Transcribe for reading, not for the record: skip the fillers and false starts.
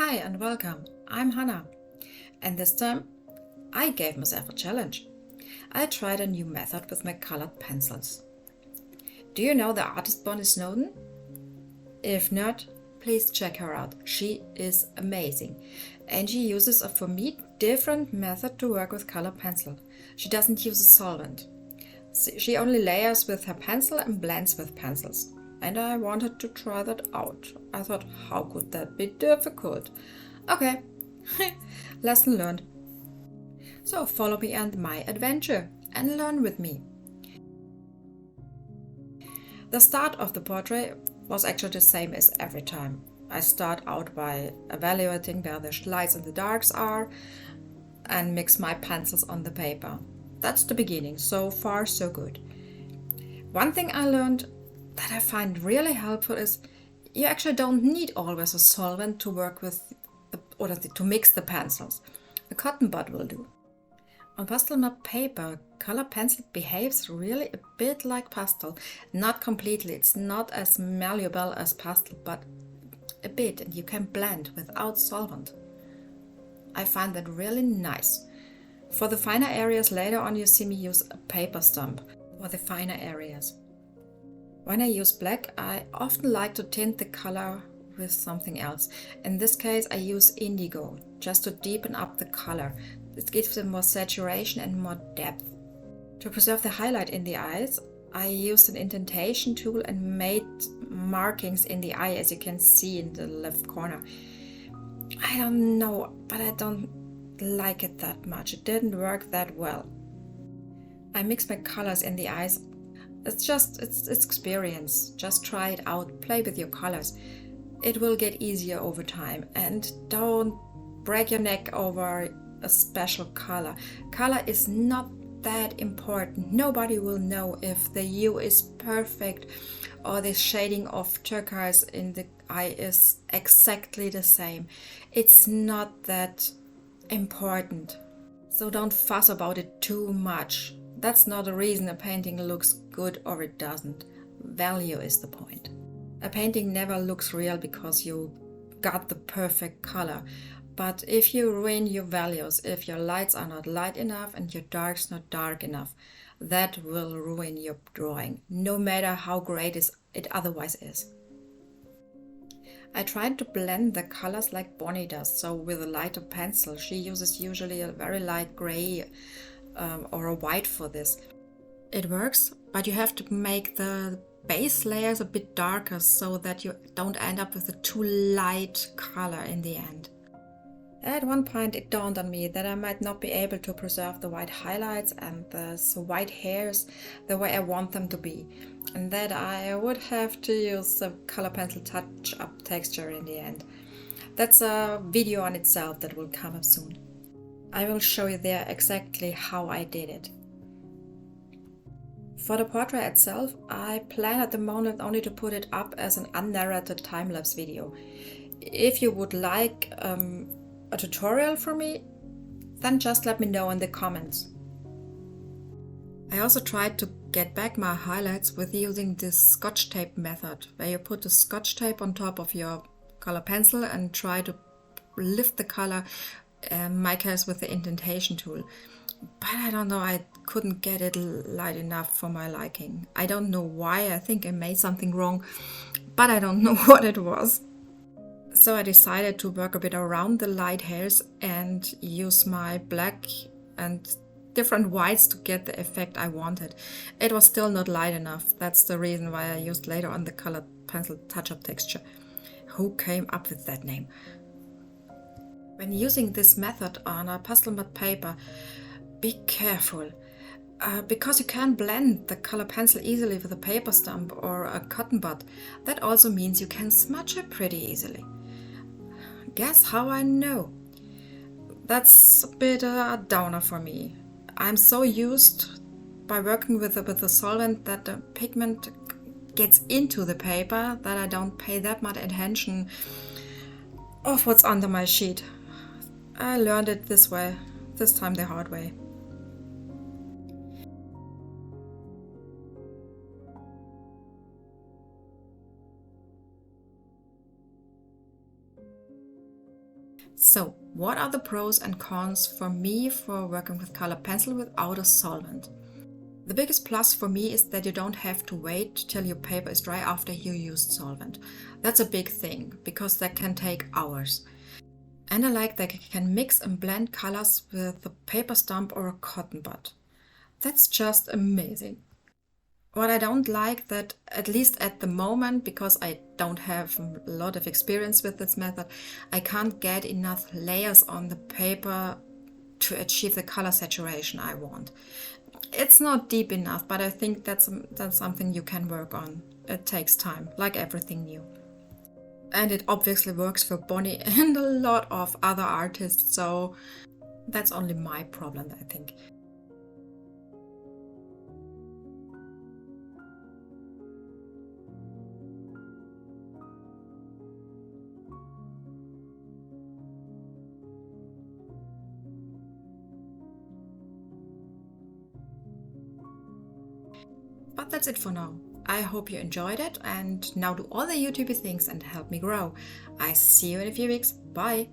Hi and welcome, I'm Hannah, and this time I gave myself a challenge. I tried a new method with my colored pencils. Do you know the artist Bonny Snowdon? If not, please check her out. She is amazing, and she uses a, for me, different method to work with colored pencil. She doesn't use a solvent. She only layers with her pencil and blends with pencils. And I wanted to try that out. I thought, how could that be difficult? Okay, lesson learned. So follow me on my adventure and learn with me. The start of the portrait was actually the same as every time. I start out by evaluating where the lights and the darks are and mix my pencils on the paper. That's the beginning. So far, so good. One thing I learned that I find really helpful is you actually don't need always a solvent to work with to mix the pencils. A cotton bud will do. On Pastelmat Paper, color pencil behaves really a bit like pastel. Not completely, it's not as malleable as pastel, but a bit, and you can blend without solvent. I find that really nice. For the finer areas later on you see me use a paper stump for the finer areas. When I use black, I often like to tint the color with something else. In this case, I use indigo, just to deepen up the color. It gives them more saturation and more depth. To preserve the highlight in the eyes, I used an indentation tool and made markings in the eye, as you can see in the left corner. I don't know, but I don't like it that much. It didn't work that well. I mixed my colors in the eyes. It's experience. Just try it out. Play with your colors. It will get easier over time. And don't break your neck over a special color. Color is not that important. Nobody will know if the hue is perfect or the shading of turquoise in the eye is exactly the same. It's not that important. So don't fuss about it too much. That's not a reason a painting looks good or it doesn't. Value is the point. A painting never looks real because you got the perfect color. But if you ruin your values, if your lights are not light enough and your darks not dark enough, that will ruin your drawing, no matter how great it otherwise is. I tried to blend the colors like Bonny does, so with a lighter pencil. She uses usually a very light gray or a white for this. It works, but you have to make the base layers a bit darker so that you don't end up with a too light color in the end. At one point it dawned on me that I might not be able to preserve the white highlights and the white hairs the way I want them to be, and that I would have to use a color pencil touch-up texture in the end. That's a video on itself that will come up soon. I will show you there exactly how I did it. For the portrait itself, I plan at the moment only to put it up as an unnarrated time-lapse video. If you would like a tutorial from me, then just let me know in the comments. I also tried to get back my highlights with using this scotch tape method, where you put the scotch tape on top of your color pencil and try to lift the color, in my case with the indentation tool. But I don't know, I couldn't get it light enough for my liking. I don't know why, I think I made something wrong, but I don't know what it was. So I decided to work a bit around the light hairs and use my black and different whites to get the effect I wanted. It was still not light enough. That's the reason why I used later on the colored pencil touch-up texture. Who came up with that name? When using this method on a Pastelmat paper, be careful. Because you can blend the color pencil easily with a paper stump or a cotton bud, that also means you can smudge it pretty easily. Guess how I know? That's a bit a downer for me. I'm so used by working with a solvent that the pigment gets into the paper that I don't pay that much attention of what's under my sheet. I learned it this time the hard way. So, what are the pros and cons for me for working with colored pencil without a solvent? The biggest plus for me is that you don't have to wait till your paper is dry after you used solvent. That's a big thing, because that can take hours. And I like that you can mix and blend colors with a paper stump or a cotton bud. That's just amazing. What I don't like that, at least at the moment, because I don't have a lot of experience with this method, I can't get enough layers on the paper to achieve the color saturation I want. It's not deep enough, but I think that's something you can work on. It takes time, like everything new. And it obviously works for Bonny and a lot of other artists, so that's only my problem, I think. But that's it for now. I hope you enjoyed it and now do all the YouTubey things and help me grow. I see you in a few weeks. Bye!